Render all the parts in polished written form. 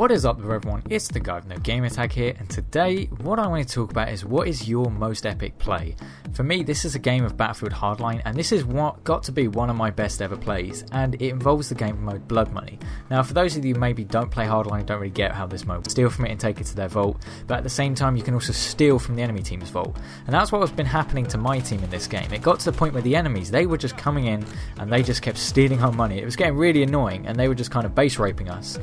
What is up there everyone, it's the guy with no gamer tag here, and today what I want to talk about is what is your most epic play. For me, this is a game of Battlefield Hardline, and this is what got to be one of my best ever plays, and it involves the game mode Blood Money. Now for those of you who maybe don't play Hardline, don't really get how this mode steal from it and take it to their vault, but at the same time you can also steal from the enemy team's vault, and that's what has been happening to my team in this game. It got to the point where the enemies, they were just coming in and they just kept stealing our money. It was getting really annoying and they were just kind of base raping us.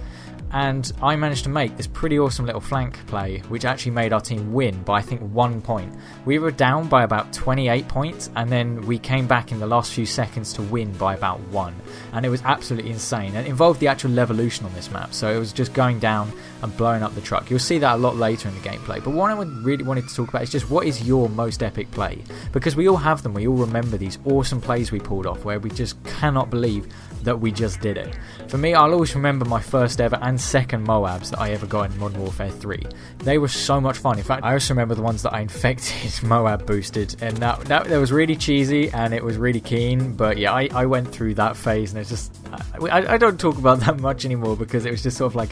And I managed to make this pretty awesome little flank play which actually made our team win by I think 1 point. We were down by about 28 points and then we came back in the last few seconds to win by about 1, and it was absolutely insane, and it involved the actual Levolution on this map, so it was just going down and blowing up the truck. You'll see that a lot later in the gameplay, but what I really wanted to talk about is just what is your most epic play, because we all have them. We all remember these awesome plays we pulled off where we just cannot believe that we just did it. For me, I'll always remember my first ever and second Moabs that I ever got in Modern Warfare 3. They were so much fun. In fact, I also remember the ones that I infected Moab boosted, and that was really cheesy and it was really keen, but yeah, I went through that phase, and it's just I don't talk about that much anymore because it was just sort of like,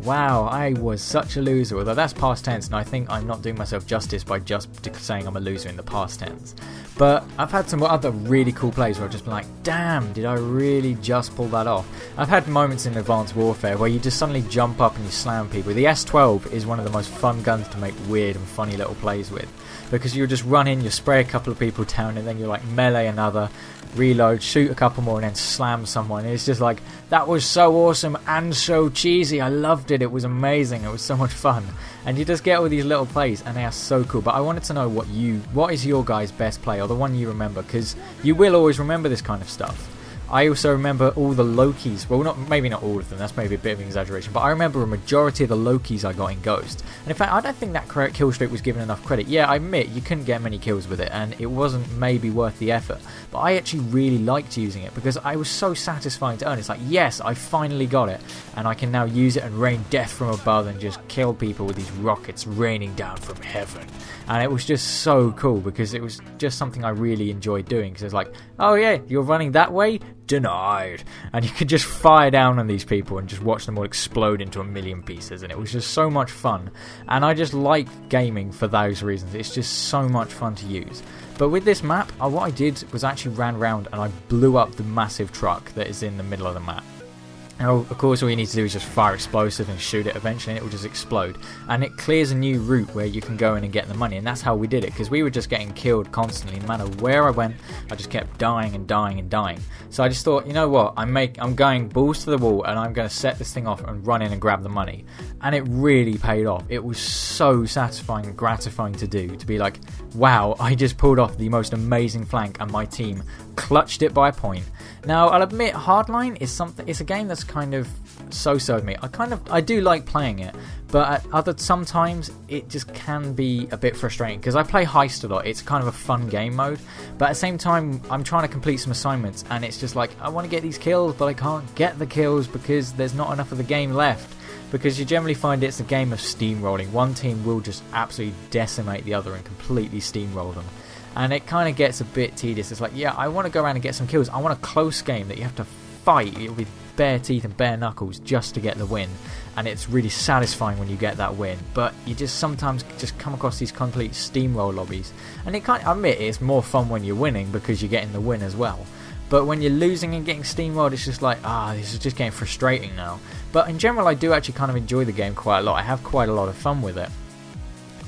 wow, I was such a loser. Although that's past tense, and I think I'm not doing myself justice by just saying I'm a loser in the past tense. But I've had some other really cool plays where I've just been like, damn, did I really just pull that off? I've had moments in Advanced Warfare where you just suddenly jump up and you slam people. The S12 is one of the most fun guns to make weird and funny little plays with, because you just run in, you spray a couple of people down, and then you like melee another, reload, shoot a couple more, and then slam someone. It's just like, that was so awesome and so cheesy. I loved it. It was amazing. It was so much fun. And you just get all these little plays and they are so cool. But I wanted to know what is your guys' best play, or the one you remember, because you will always remember this kind of stuff. I also remember all the Lokis. Well, maybe not all of them, that's maybe a bit of an exaggeration, but I remember a majority of the Lokis I got in Ghost. And in fact, I don't think that kill streak was given enough credit. Yeah, I admit you couldn't get many kills with it and it wasn't maybe worth the effort, but I actually really liked using it because I was so satisfying to earn. It's like, yes, I finally got it, and I can now use it and rain death from above and just kill people with these rockets raining down from heaven. And it was just so cool because it was just something I really enjoyed doing, because it's like, oh yeah, you're running that way? Denied. And you could just fire down on these people and just watch them all explode into a million pieces, and it was just so much fun. And I just like gaming for those reasons. It's just so much fun to use. But with this map, what I did was actually ran around and I blew up the massive truck that is in the middle of the map. And of course all you need to do is just fire explosive and shoot it eventually, and it will just explode, and it clears a new route where you can go in and get the money. And that's how we did it, because we were just getting killed constantly. No matter where I went, I just kept dying and dying and dying. So I just thought, you know what, I'm going balls to the wall and I'm going to set this thing off and run in and grab the money. And it really paid off. It was so satisfying and gratifying to do, to be like, wow, I just pulled off the most amazing flank and my team clutched it by a point. Now I'll admit, Hardline is it's a game that's kind of so-so with me. I do like playing it, but sometimes it just can be a bit frustrating because I play Heist a lot. It's kind of a fun game mode, but at the same time I'm trying to complete some assignments, and it's just like, I want to get these kills but I can't get the kills because there's not enough of the game left. Because you generally find it's a game of steamrolling. One team will just absolutely decimate the other and completely steamroll them. And it kind of gets a bit tedious. It's like, yeah, I want to go around and get some kills. I want a close game that you have to fight with bare teeth and bare knuckles just to get the win. And it's really satisfying when you get that win. But you just sometimes just come across these complete steamroll lobbies. And I admit it's more fun when you're winning because you're getting the win as well. But when you're losing and getting steamrolled, it's just like, this is just getting frustrating now. But in general, I do actually kind of enjoy the game quite a lot. I have quite a lot of fun with it.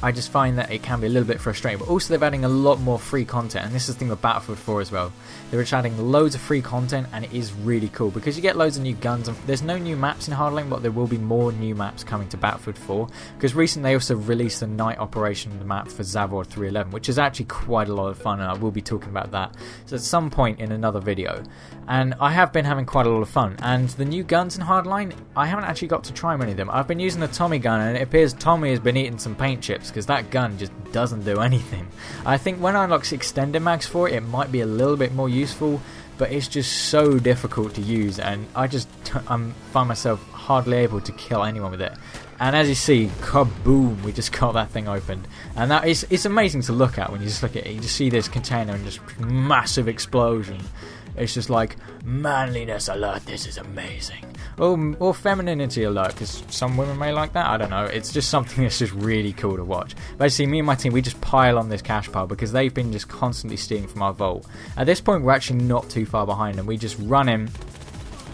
I just find that it can be a little bit frustrating, but also they're adding a lot more free content, and this is the thing with Battlefield 4 as well. They're just adding loads of free content, and it is really cool because you get loads of new guns. And there's no new maps in Hardline, but there will be more new maps coming to Battlefield 4, because recently they also released the night operation map for Zavod 311, which is actually quite a lot of fun, and I will be talking about that at some point in another video. And I have been having quite a lot of fun, and the new guns in Hardline, I haven't actually got to try many of them. I've been using the Tommy gun, and it appears Tommy has been eating some paint chips, because that gun just doesn't do anything. I think when I unlock extended mags for it, it might be a little bit more useful, but it's just so difficult to use, and I find myself hardly able to kill anyone with it. And as you see, kaboom, we just got that thing opened, and it's amazing to look at when you just look at it. You just see this container and just massive explosion. it's just like, manliness alert, this is amazing. Or femininity alert, because some women may like that, I don't know. It's just something that's just really cool to watch. Basically, me and my team, we just pile on this cash pile because they've been just constantly stealing from our vault. At this point, we're actually not too far behind them. We just run in,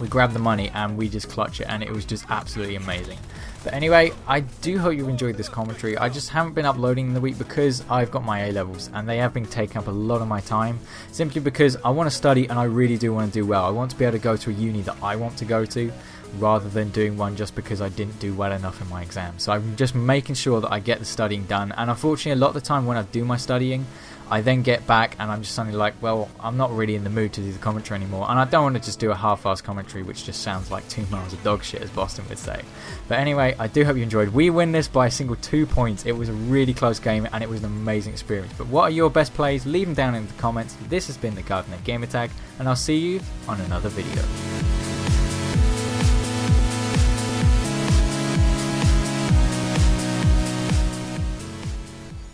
we grab the money, and we just clutch it, and it was just absolutely amazing. But anyway, I do hope you enjoyed this commentary. I just haven't been uploading in the week because I've got my A-levels and they have been taking up a lot of my time, simply because I want to study and I really do want to do well. I want to be able to go to a uni that I want to go to, rather than doing one just because I didn't do well enough in my exam. So I'm just making sure that I get the studying done, and unfortunately a lot of the time when I do my studying, I then get back and I'm just suddenly like, well, I'm not really in the mood to do the commentary anymore, and I don't want to just do a half-assed commentary which just sounds like 2 miles of dog shit, as Boston would say. But anyway, I do hope you enjoyed. We win this by a single 2 points. It was a really close game and it was an amazing experience. But what are your best plays? Leave them down in the comments. This has been the Gardener Gamertag, and I'll see you on another video.